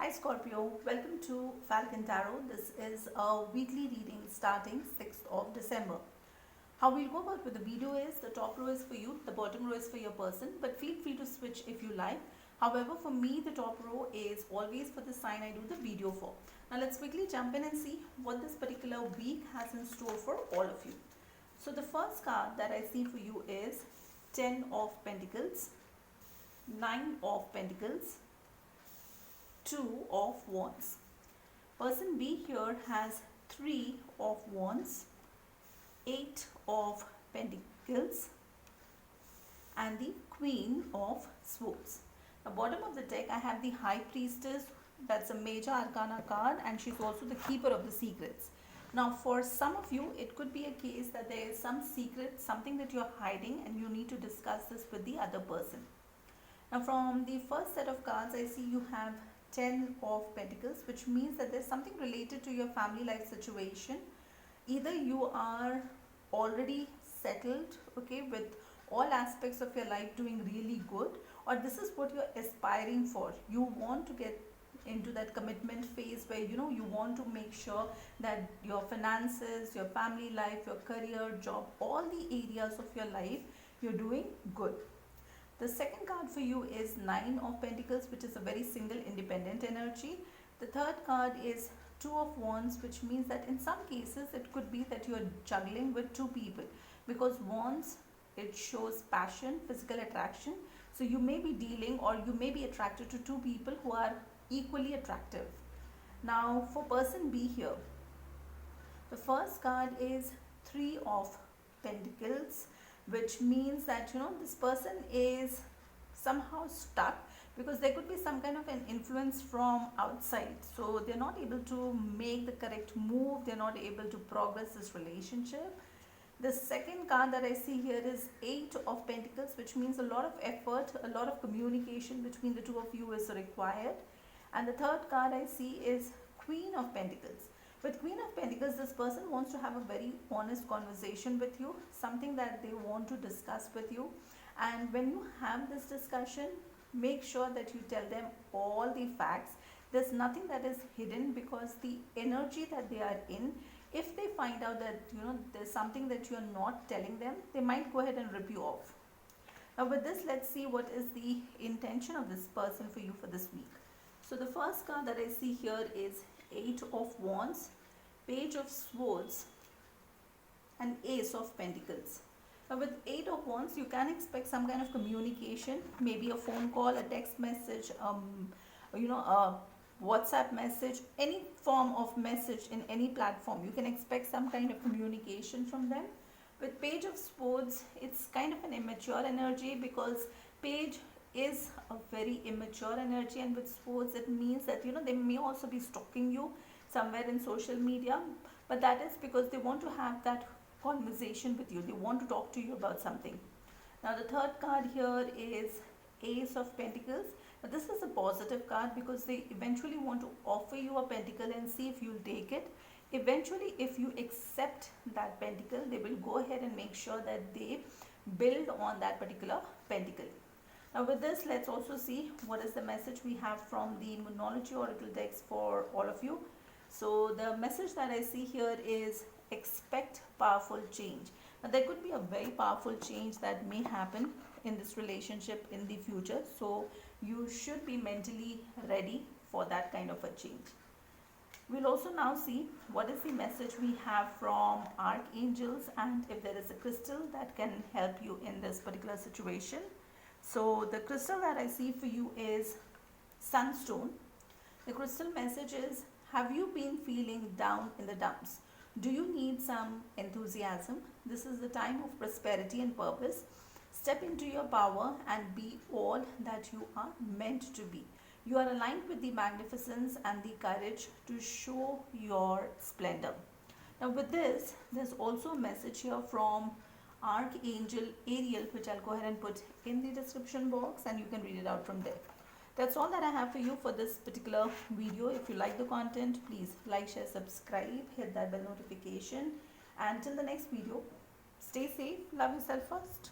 Hi Scorpio, welcome to Falcon Tarot. This is a weekly reading starting 6th of December. How we'll go about with the video is the top row is for you, the bottom row is for your person, but feel free to switch if you like. However, for me, the top row is always for the sign I do the video for. Now let's quickly jump in and see what this particular week has in store for all of you. So the first card that I see for you is 10 of Pentacles, 9 of Pentacles, 2 of Wands. Person B here has 3 of Wands, 8 of Pentacles and the Queen of Swords. At the bottom of the deck I have the High Priestess. That's a major arcana card and she's also the keeper of the secrets. Now for some of you it could be a case that there is some secret, something that you're hiding and you need to discuss this with the other person. Now from the first set of cards I see you have 10 of Pentacles, which means that there's something related to your family life situation. Either you are already settled, okay, with all aspects of your life doing really good, or this is what you're aspiring for. You want to get into that commitment phase where you want to make sure that your finances, your family life, your career, job, all the areas of your life you're doing good. The second card for you is 9 of Pentacles, which is a very single independent energy. The third card is 2 of Wands, which means that in some cases it could be that you are juggling with two people, because Wands, it shows passion, physical attraction. So you may be dealing or you may be attracted to two people who are equally attractive. Now for person B here, the first card is 3 of Pentacles, which means that this person is somehow stuck because there could be some kind of an influence from outside, so they're not able to make the correct move, they're not able to progress this relationship. The second card that I see here is 8 of Pentacles, which means a lot of effort, a lot of communication between the two of you is required. And the third card I see is Queen of Pentacles. With Queen of Pentacles, this person wants to have a very honest conversation with you, something that they want to discuss with you. And when you have this discussion, make sure that you tell them all the facts. There's nothing that is hidden, because the energy that they are in, if they find out that there's something that you're not telling them, they might go ahead and rip you off. Now with this, let's see what is the intention of this person for you for this week. So the first card that I see here is 8 of Wands, Page of Swords and Ace of Pentacles. Now with 8 of Wands, you can expect some kind of communication, maybe a phone call, a text message, a WhatsApp message, any form of message in any platform. You can expect some kind of communication from them. With Page of Swords, it's kind of an immature energy, because Page is a very immature energy, and with Swords it means that they may also be stalking you somewhere in social media, but that is because they want to have that conversation with you, they want to talk to you about something. Now the third card here is Ace of Pentacles. Now this is a positive card, because they eventually want to offer you a pentacle and see if you'll take it. Eventually, if you accept that pentacle, they will go ahead and make sure that they build on that particular pentacle. Now with this, let's also see what is the message we have from the Moonology Oracle decks for all of you. So the message that I see here is expect powerful change. Now there could be a very powerful change that may happen in this relationship in the future. So you should be mentally ready for that kind of a change. We'll also now see what is the message we have from archangels, and if there is a crystal that can help you in this particular situation. So the crystal that I see for you is Sunstone. The crystal message is, have you been feeling down in the dumps? Do you need some enthusiasm? This is the time of prosperity and purpose. Step into your power and be all that you are meant to be. You are aligned with the magnificence and the courage to show your splendor. Now with this, there's also a message here from Archangel Ariel, which I'll go ahead and put in the description box, and you can read it out from there. That's all that I have for you for this particular video. If you like the content, please like, share, subscribe, hit that bell notification. And till the next video, stay safe, love yourself first.